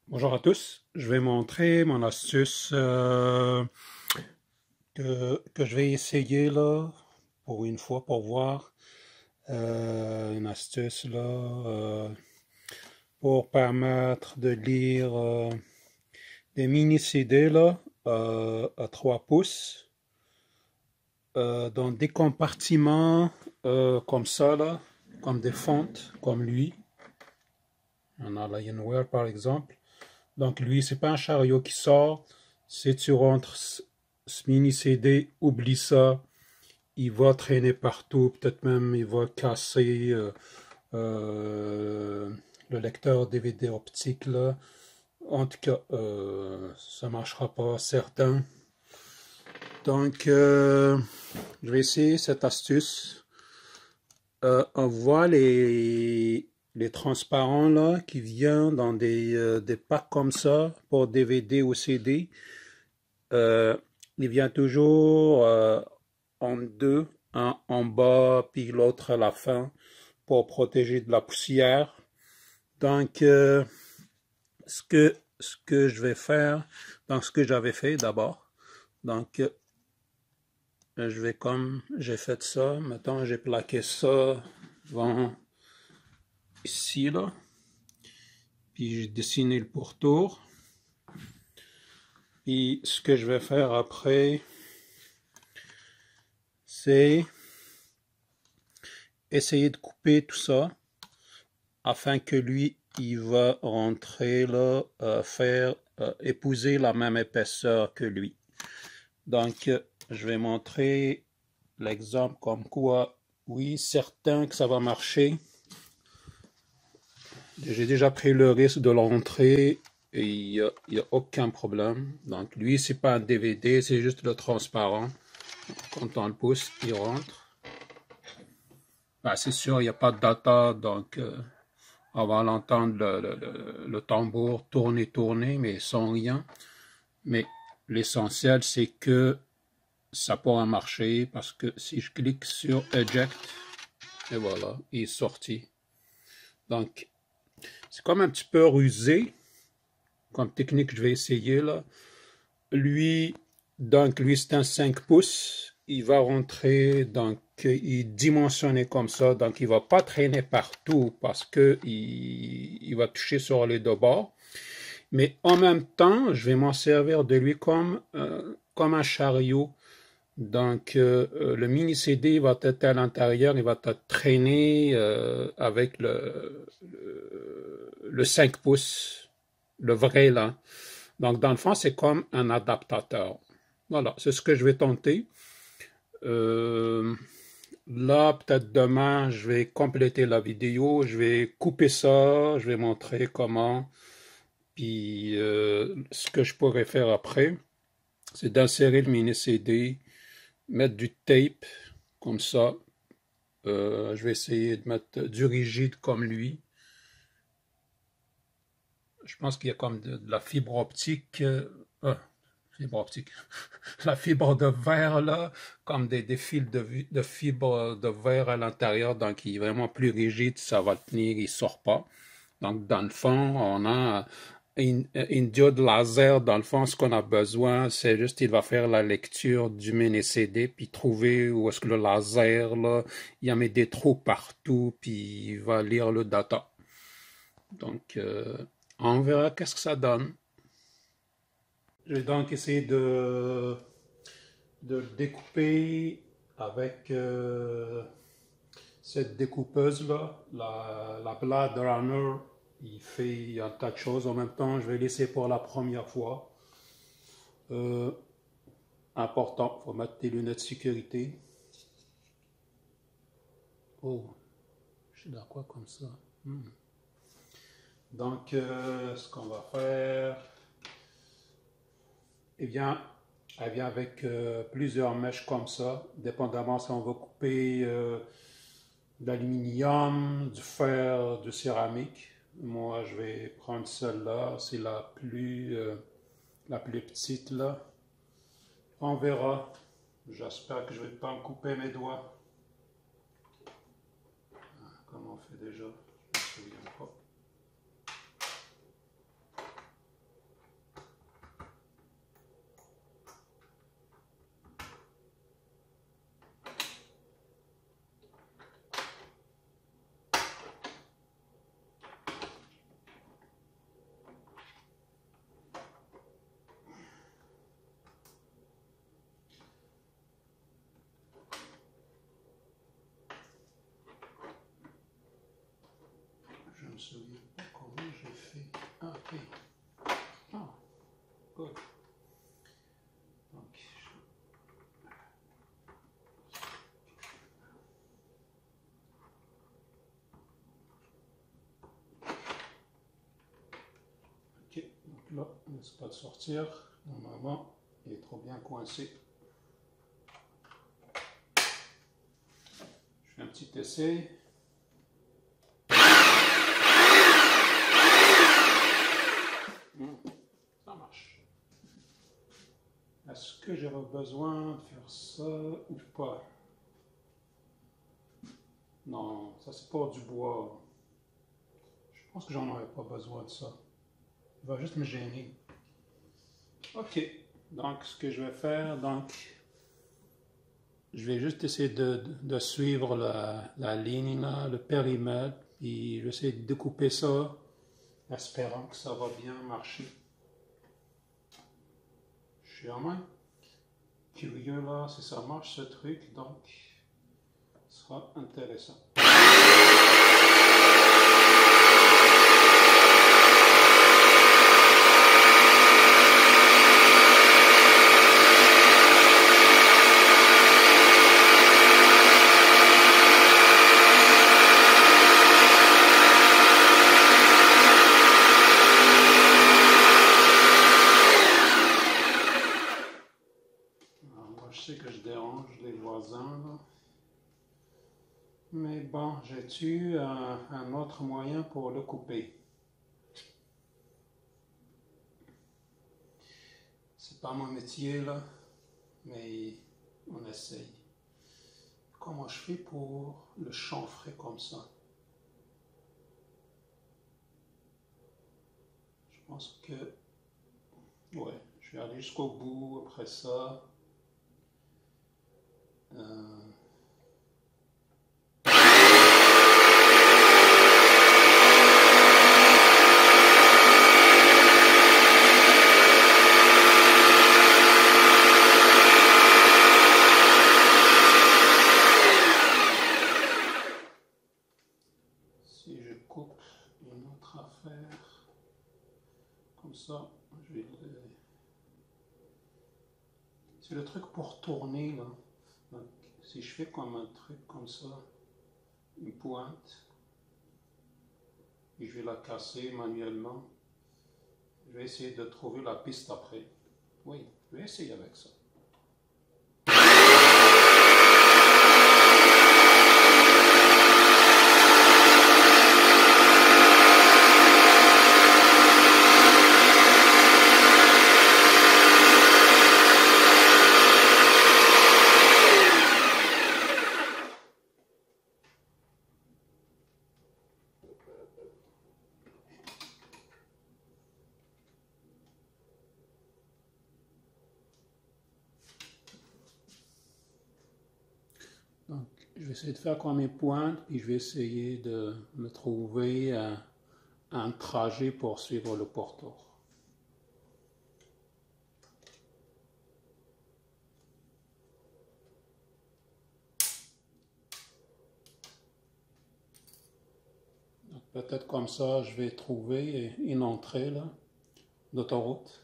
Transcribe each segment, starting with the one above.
Bonjour à tous, je vais montrer mon astuce que je vais essayer là pour une fois pour voir une astuce là pour permettre de lire des mini CD là à 3 pouces dans des compartiments comme ça là, comme des fontes comme lui. On a l'Alienware par exemple. Donc lui, c'est pas un chariot qui sort. Si tu rentres ce mini CD, oublie ça. Il va traîner partout. Peut-être même il va casser le lecteur DVD optique là. En tout cas, ça marchera pas, certain. Donc, je vais essayer cette astuce. On voit les transparents là qui viennent dans des packs comme ça pour DVD ou CD. Il vient toujours en deux, un en bas puis l'autre à la fin pour protéger de la poussière. Donc ce que je vais faire, donc ce que j'avais fait d'abord, donc je vais comme j'ai fait ça, maintenant j'ai plaqué ça devant ici là, puis j'ai dessiné le pourtour. Puis ce que je vais faire après, c'est essayer de couper tout ça afin que lui, il va rentrer là, épouser la même épaisseur que lui. Donc, je vais montrer l'exemple comme quoi, oui, certain que ça va marcher. J'ai déjà pris le risque de l'entrer et il n'y a aucun problème. Donc, lui, c'est pas un DVD, c'est juste le transparent. Quand on le pousse, il rentre. Ben, c'est sûr, il n'y a pas de data, donc on va l'entendre le tambour tourner, mais sans rien. Mais l'essentiel, c'est que ça pourra marcher parce que si je clique sur Eject, et voilà, il est sorti. Donc, c'est comme un petit peu rusé comme technique que je vais essayer là. Lui, c'est un 5 pouces. Il va rentrer, donc il est dimensionné comme ça, donc il ne va pas traîner partout parce qu'il va toucher sur les deux bords. Mais en même temps, je vais m'en servir de lui comme un chariot. Donc le mini CD va être à l'intérieur, il va être traîné avec le 5 pouces, le vrai là. Donc dans le fond, c'est comme un adaptateur. Voilà, c'est ce que je vais tenter. Là, peut-être demain, je vais compléter la vidéo, je vais couper ça, je vais montrer comment. Puis, ce que je pourrais faire après, c'est d'insérer le mini CD, mettre du tape, comme ça. Je vais essayer de mettre du rigide comme lui. Je pense qu'il y a comme de la fibre optique. Fibre optique. La fibre de verre là, comme des fils de fibre de verre à l'intérieur, donc il est vraiment plus rigide, ça va tenir, il sort pas. Donc dans le fond, on a une diode laser, dans le fond, ce qu'on a besoin, c'est juste, il va faire la lecture du mini CD, puis trouver où est-ce que le laser là, il y a mis des trous partout, puis il va lire le data. Donc on verra qu'est-ce que ça donne. Je vais donc essayer de le découper avec cette découpeuse-là, la Blade Runner. Il fait un tas de choses en même temps. Je vais laisser pour la première fois. Important, il faut mettre tes lunettes de sécurité. Oh, je suis dans quoi comme ça? Donc, ce qu'on va faire, eh bien, elle vient avec plusieurs mèches comme ça, dépendamment si on va couper de l'aluminium, du fer, du céramique. Moi, je vais prendre celle-là, c'est la plus petite là. On verra. J'espère que je ne vais pas me couper mes doigts. Comment on fait déjà? Je ne me souviens pas. Je me souviens pas comment j'ai fait. Ah, ok. Ah, good. Donc, ok, donc là, on laisse pas de sortir. Normalement, il est trop bien coincé. Je fais un petit essai. Ça marche. Est-ce que j'aurais besoin de faire ça ou pas? Non, ça c'est pas du bois. Je pense que j'en aurais pas besoin de ça. Il va juste me gêner. Ok, donc ce que je vais faire, je vais juste essayer de suivre la ligne là, le périmètre, puis je vais essayer de découper ça, espérant que ça va bien marcher. Je suis vraiment curieux là si ça marche ce truc, donc ce sera intéressant. Je sais que je dérange les voisins, là. Mais bon, j'ai-tu un autre moyen pour le couper? C'est pas mon métier, là, mais on essaye. Comment je fais pour le chanfrer comme ça? Je pense que, ouais, je vais aller jusqu'au bout après ça. Si je coupe une autre affaire, comme ça, je vais c'est le truc pour tourner, là. Donc, si je fais comme un truc comme ça, une pointe, et je vais la casser manuellement, je vais essayer de trouver la piste après. Oui, je vais essayer avec ça. Donc, je vais essayer de faire comme mes pointes, puis je vais essayer de me trouver un trajet pour suivre le porteur. Peut-être comme ça, je vais trouver une entrée là, d'autoroute.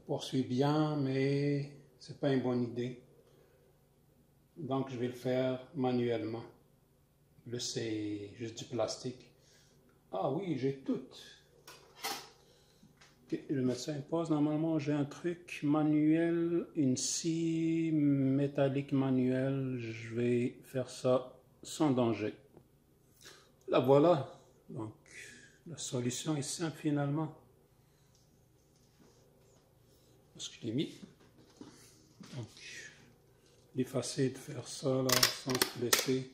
poursuit bien, mais c'est pas une bonne idée. Donc je vais le faire manuellement. Là c'est juste du plastique. Ah oui, j'ai tout. Okay, je vais mettre ça en pause. Normalement j'ai un truc manuel, une scie métallique manuelle. Je vais faire ça sans danger. Là voilà. Donc la solution est simple finalement. Parce que je l'ai mis. Donc il est facile de faire ça là sans se blesser.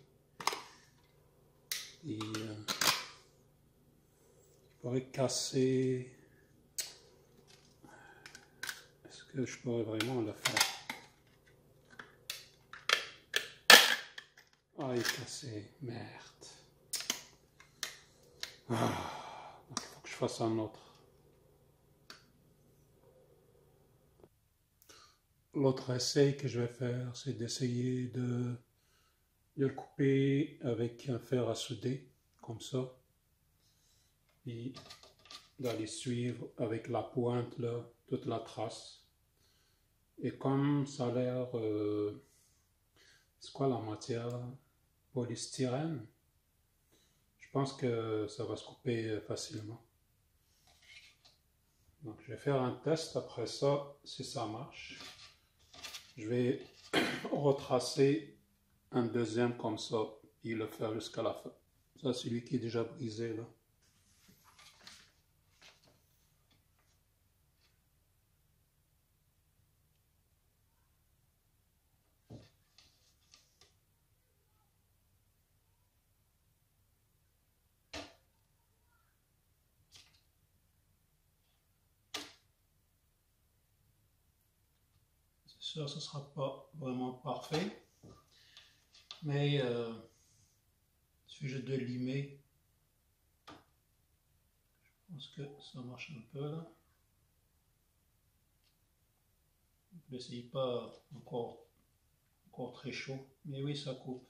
Et je pourrais casser. Est-ce que je pourrais vraiment le faire? Ah, il est cassé. Merde. Ah, il faut que je fasse un autre. L'autre essai que je vais faire, c'est d'essayer de le couper avec un fer à souder, comme ça. Et d'aller suivre avec la pointe, là, toute la trace. Et comme ça a l'air... c'est quoi la matière? Polystyrène. Je pense que ça va se couper facilement. Donc je vais faire un test après ça, si ça marche. Je vais retracer un deuxième comme ça, et le faire jusqu'à la fin. Ça c'est celui qui est déjà brisé là. C'est sûr, ce ne sera pas vraiment parfait, mais il suffit juste de limer. Je pense que ça marche un peu là. N'essayez pas encore très chaud, mais oui, ça coupe.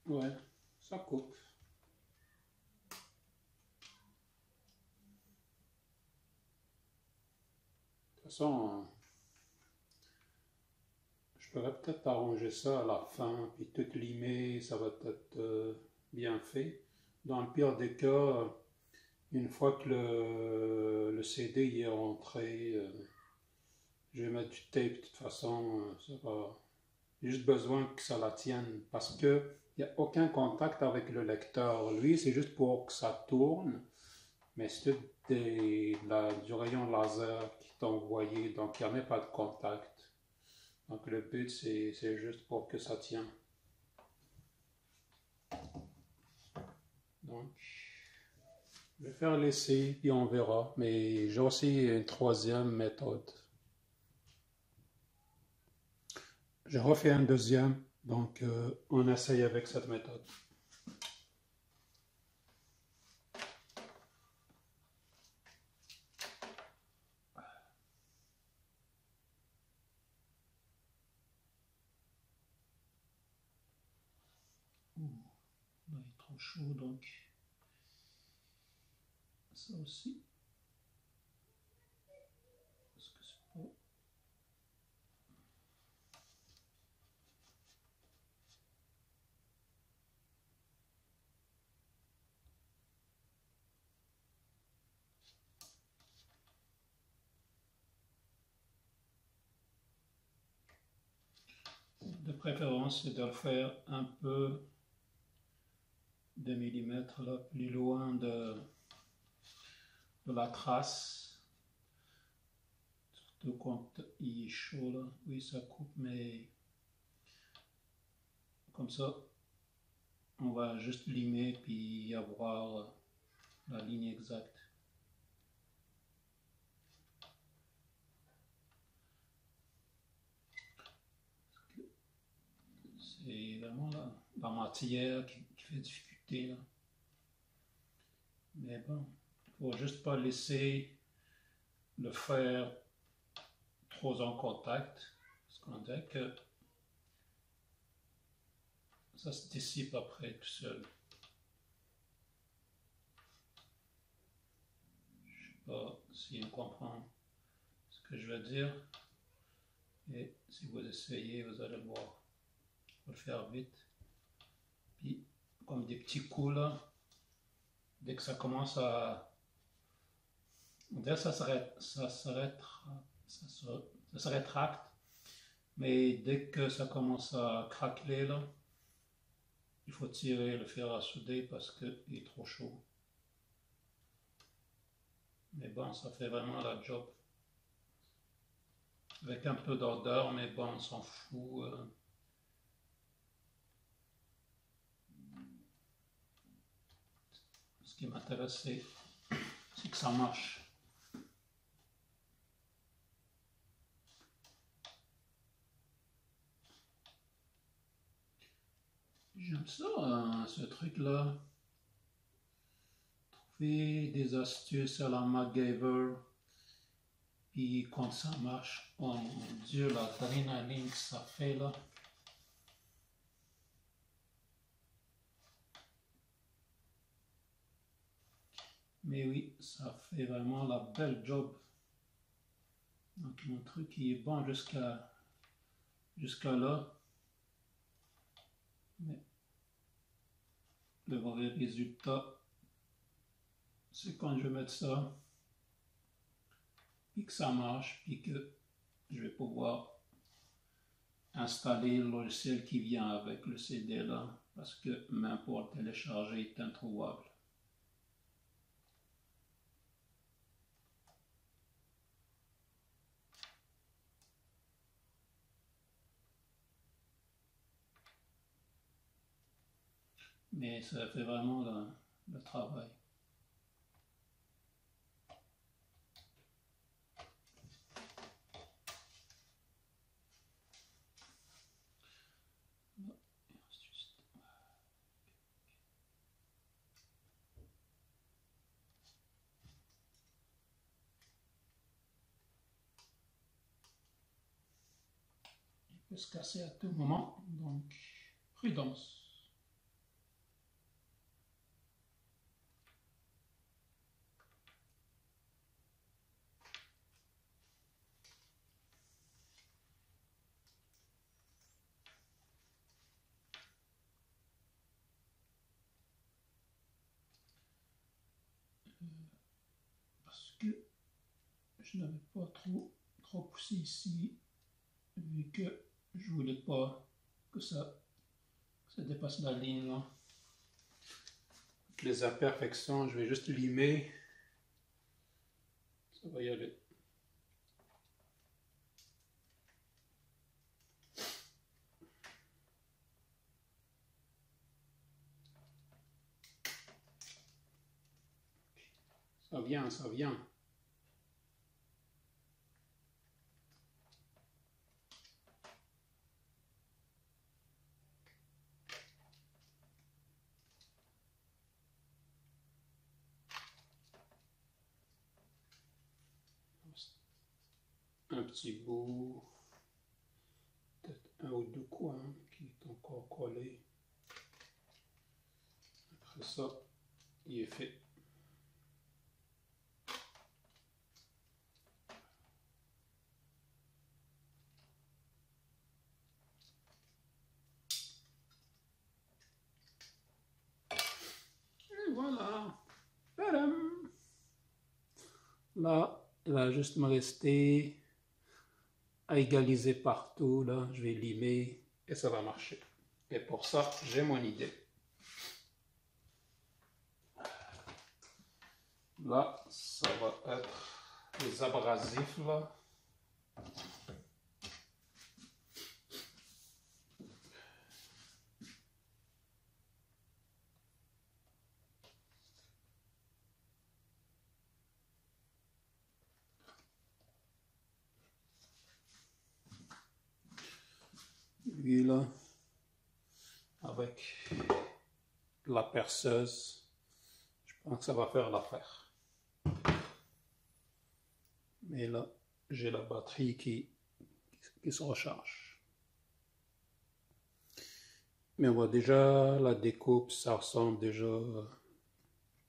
Ouais, ça coupe. De toute façon, je pourrais peut-être arranger ça à la fin, puis tout limer, ça va être bien fait. Dans le pire des cas, une fois que le CD y est rentré, je vais mettre du tape de toute façon, ça va. J'ai juste besoin que ça la tienne parce que il n'y a aucun contact avec le lecteur. Lui, c'est juste pour que ça tourne, mais c'est du rayon laser qui est envoyé, donc il n'y a même pas de contact. Donc le but, c'est juste pour que ça tienne. Donc, je vais faire l'essai, puis on verra. Mais j'ai aussi une troisième méthode. J'ai refait un deuxième, donc on essaye avec cette méthode. Là, il est trop chaud, donc ça aussi. Est-ce que c'est pas... De préférence, c'est de le faire un peu de millimètres là, plus loin de la trace. Surtout quand il est chaud là. Oui, ça coupe, mais comme ça, on va juste limer puis avoir la ligne exacte. C'est vraiment la matière qui fait difficulté là. Mais bon, il ne faut juste pas laisser le fer trop en contact, parce qu'on dirait que ça se dissipe après tout seul. Je ne sais pas si on comprend ce que je veux dire. Et si vous essayez, vous allez le voir. Il faut le faire vite. Puis, comme des petits coups là, dès que ça commence à... On dirait que ça se rétracte. Mais dès que ça commence à craqueler là, il faut tirer le fer à souder parce qu'il est trop chaud. Mais bon, ça fait vraiment la job. Avec un peu d'odeur, mais bon, on s'en fout. Ce qui m'intéressait, c'est que ça marche. J'aime ça, ce truc-là. Trouver des astuces à la MacGyver. Puis quand ça marche, oh mon Dieu, l'adrénaline que ça fait là. Mais oui, ça fait vraiment la belle job. Donc mon truc il est bon jusqu'à là. Mais le vrai résultat, c'est quand je vais mettre ça, puis que ça marche, puis que je vais pouvoir installer le logiciel qui vient avec le CD là, parce que même pour le télécharger, il est introuvable. Mais ça fait vraiment le travail. Il peut se casser à tout moment, donc prudence. Parce que je n'avais pas trop poussé ici, vu que je voulais pas que ça dépasse la ligne là. Les imperfections, je vais juste limer. Ça va y aller. Ça vient, ça vient. Un petit bout, peut-être un ou deux coins qui est encore collé. Après ça, il est fait. Et voilà. Tadam! Là, il va juste me rester à égaliser partout. Là, je vais limer et ça va marcher. Et pour ça, j'ai mon idée. Là, ça va être les abrasifs là. Lui là, avec la perceuse, je Donc ça va faire l'affaire. Mais là, j'ai la batterie qui se recharge. Mais on voit déjà la découpe, ça ressemble déjà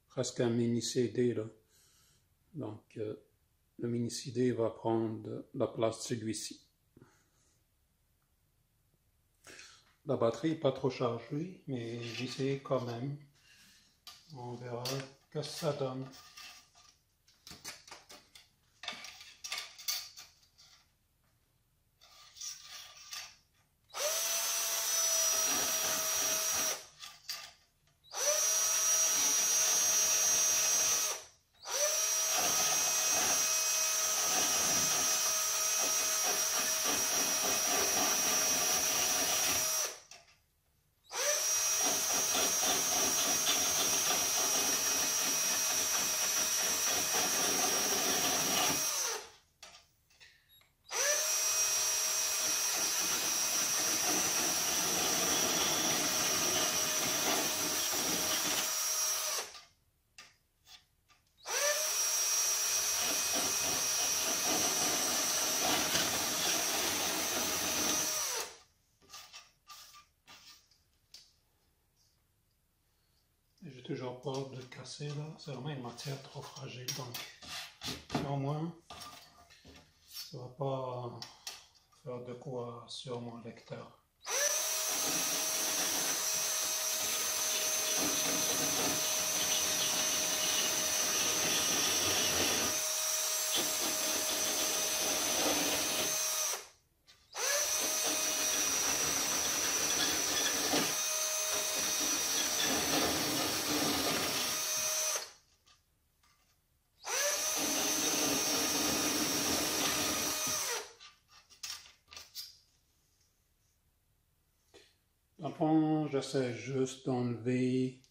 presque à un mini CD là. Donc le mini CD va prendre la place de celui-ci. La batterie n'est pas trop chargée, mais j'essaie quand même. On verra ce que ça donne. J'ai toujours peur de casser là, c'est vraiment une matière trop fragile, donc au moins ça va pas faire de quoi sur mon lecteur. Dans le fond, j'essaie juste d'enlever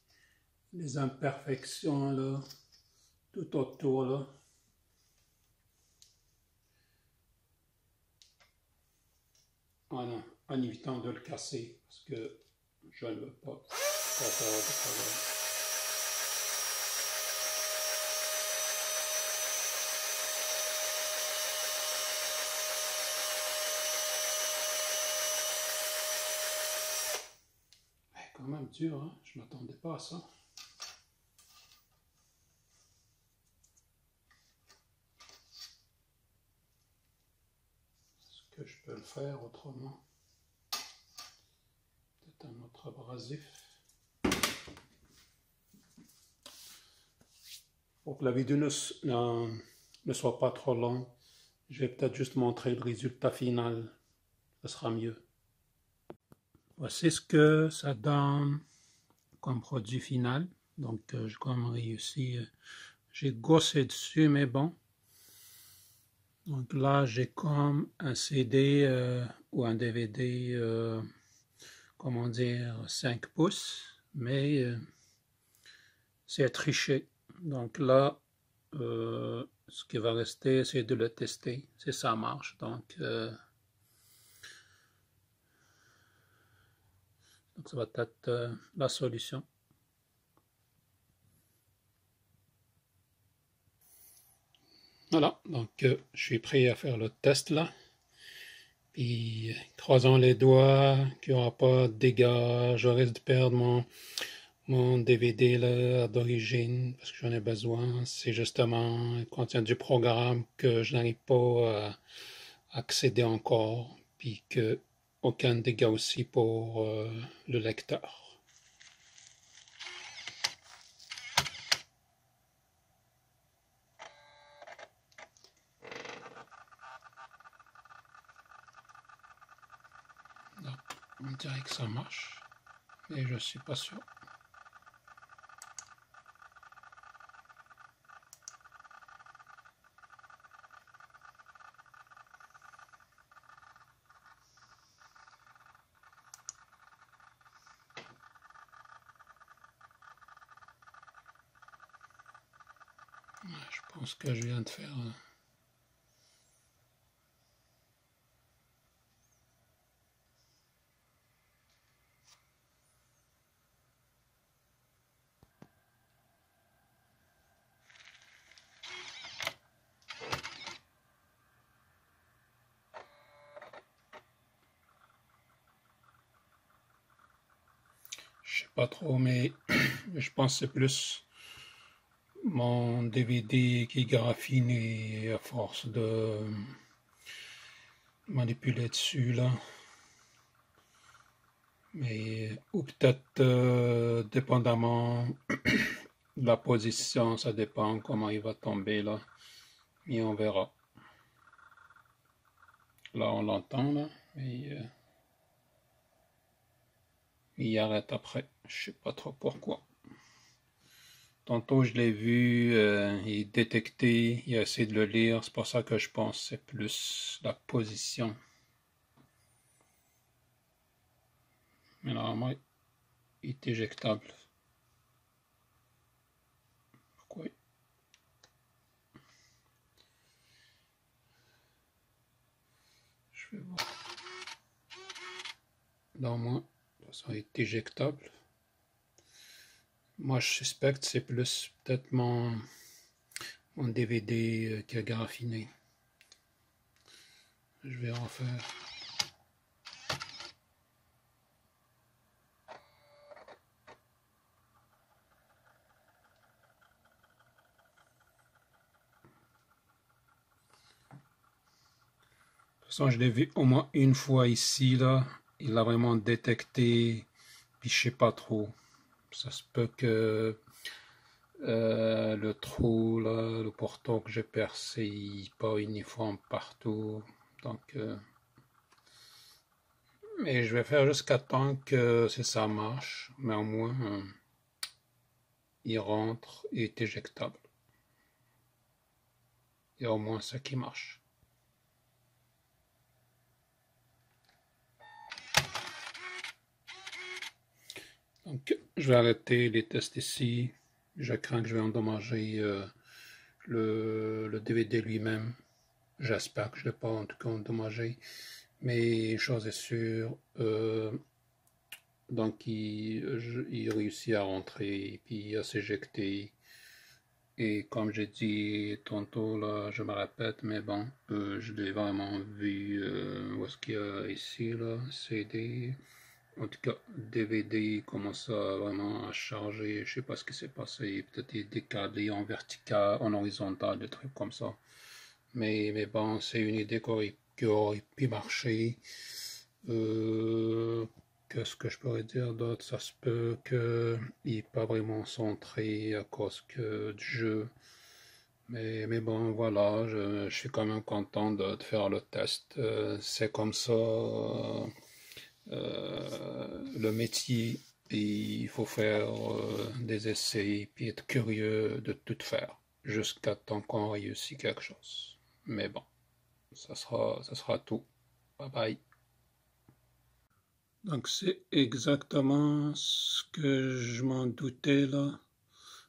les imperfections là, tout autour là. En évitant de le casser, parce que je ne veux pas faire de problème. Quand même dur, hein? Je ne m'attendais pas à ça. Est-ce que je peux le faire autrement? Peut-être un autre abrasif. Pour que la vidéo ne soit pas trop longue, je vais peut-être juste montrer le résultat final. Ce sera mieux. Voici ce que ça donne comme produit final. Donc, j'ai comme réussi. J'ai gossé dessus, mais bon. Donc là, j'ai comme un CD ou un DVD, comment dire, 5 pouces, mais c'est triché. Donc là, ce qui va rester, c'est de le tester, si ça marche. Donc ça va être la solution. Voilà, donc je suis prêt à faire le test là. Puis croisons les doigts qu'il n'y aura pas de dégâts. Je risque de perdre mon DVD là d'origine parce que j'en ai besoin. C'est justement il contient du programme que je n'arrive pas à accéder encore. Puis que aucun dégât aussi pour le lecteur. Donc, on dirait que ça marche, mais je suis pas sûr. Je pense que je viens de faire pas trop, mais je pense que c'est plus mon DVD qui graphine et à force de manipuler dessus là. Mais, ou peut-être dépendamment de la position, ça dépend comment il va tomber là. Mais on verra. Là on l'entend là, mais il arrête après. Je sais pas trop pourquoi. Tantôt je l'ai vu, il détectait, il a essayé de le lire, c'est pour ça que je pense que c'est plus la position. Mais normalement, il est éjectable. Pourquoi? Je vais voir. Normalement, ça est éjectable. Moi, je suspecte que c'est plus peut-être mon DVD qui a graffiné. Je vais en faire. De toute façon, je l'ai vu au moins une fois ici, là. Il l'a vraiment détecté, puis je sais pas trop. Ça se peut que le trou, là, le porton que j'ai percé, il n'est pas uniforme partout. Donc, mais je vais faire jusqu'à temps que ça marche. Mais au moins, il rentre et est éjectable. Il y a au moins ça qui marche. Donc, je vais arrêter les tests ici. Je crains que je vais endommager le DVD lui-même. J'espère que je ne l'ai pas en tout cas endommagé. Mais une chose est sûre, donc il réussit à rentrer et puis à s'éjecter. Et comme j'ai dit tantôt, là, je me répète, mais bon, je l'ai vraiment vu. Où est-ce qu'il y a ici, là, CD. En tout cas, DVD commence à vraiment à charger. Je sais pas ce qui s'est passé. Peut-être il est décalé en vertical, en horizontal, des trucs comme ça. Mais bon, c'est une idée qui aurait pu marcher. Qu'est-ce que je pourrais dire d'autre? Ça se peut qu'il n'est pas vraiment centré à cause du jeu. Mais bon, voilà, je suis quand même content de faire le test. C'est comme ça. Le métier, et il faut faire des essais, puis être curieux de tout faire, jusqu'à temps qu'on réussit quelque chose. Mais bon, ça sera tout. Bye bye. Donc c'est exactement ce que je m'en doutais là.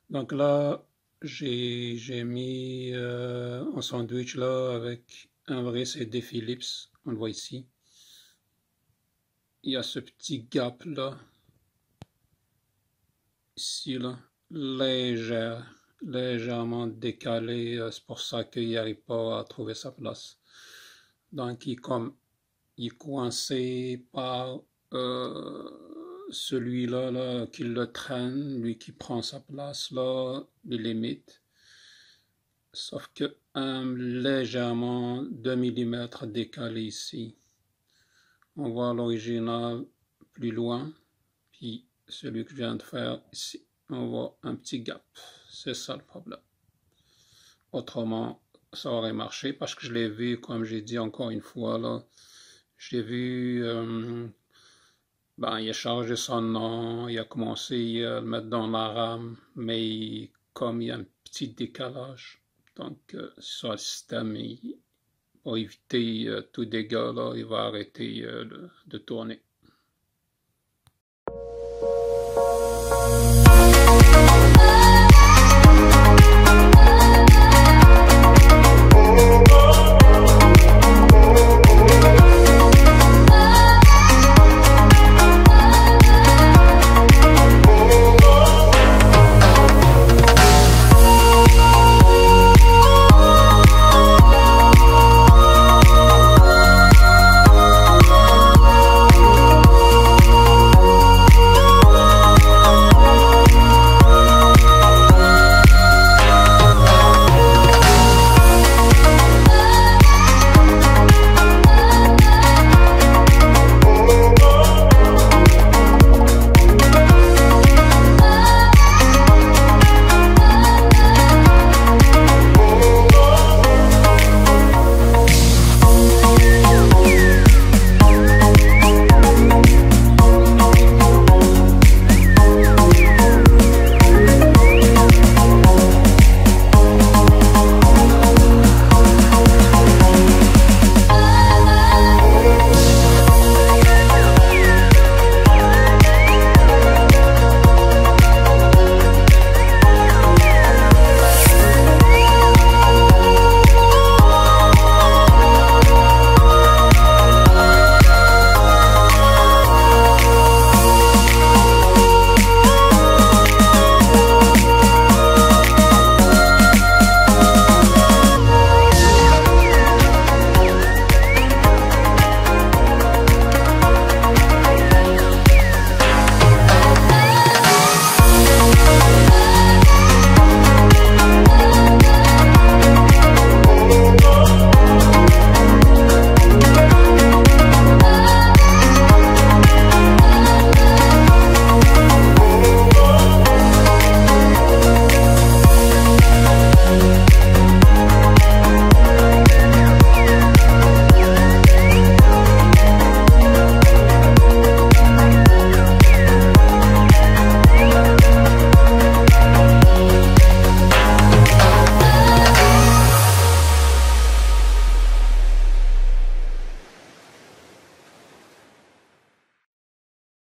Donc là, j'ai mis un sandwich là avec un vrai CD Philips, on le voit ici. Il y a ce petit gap là, ici là, légèrement décalé, c'est pour ça qu'il n'arrive pas à trouver sa place. Donc il est coincé par celui-là là, qui le traîne, lui qui prend sa place là, les limites. Sauf que légèrement 2 mm décalé ici. On voit l'original plus loin, puis celui que je viens de faire ici, on voit un petit gap. C'est ça le problème. Autrement, ça aurait marché parce que je l'ai vu, comme j'ai dit encore une fois, là, j'ai vu, ben, il a chargé son nom, il a commencé à le mettre dans la RAM, mais comme il y a un petit décalage, donc sur le système, pour éviter tout dégât, là, il va arrêter de tourner.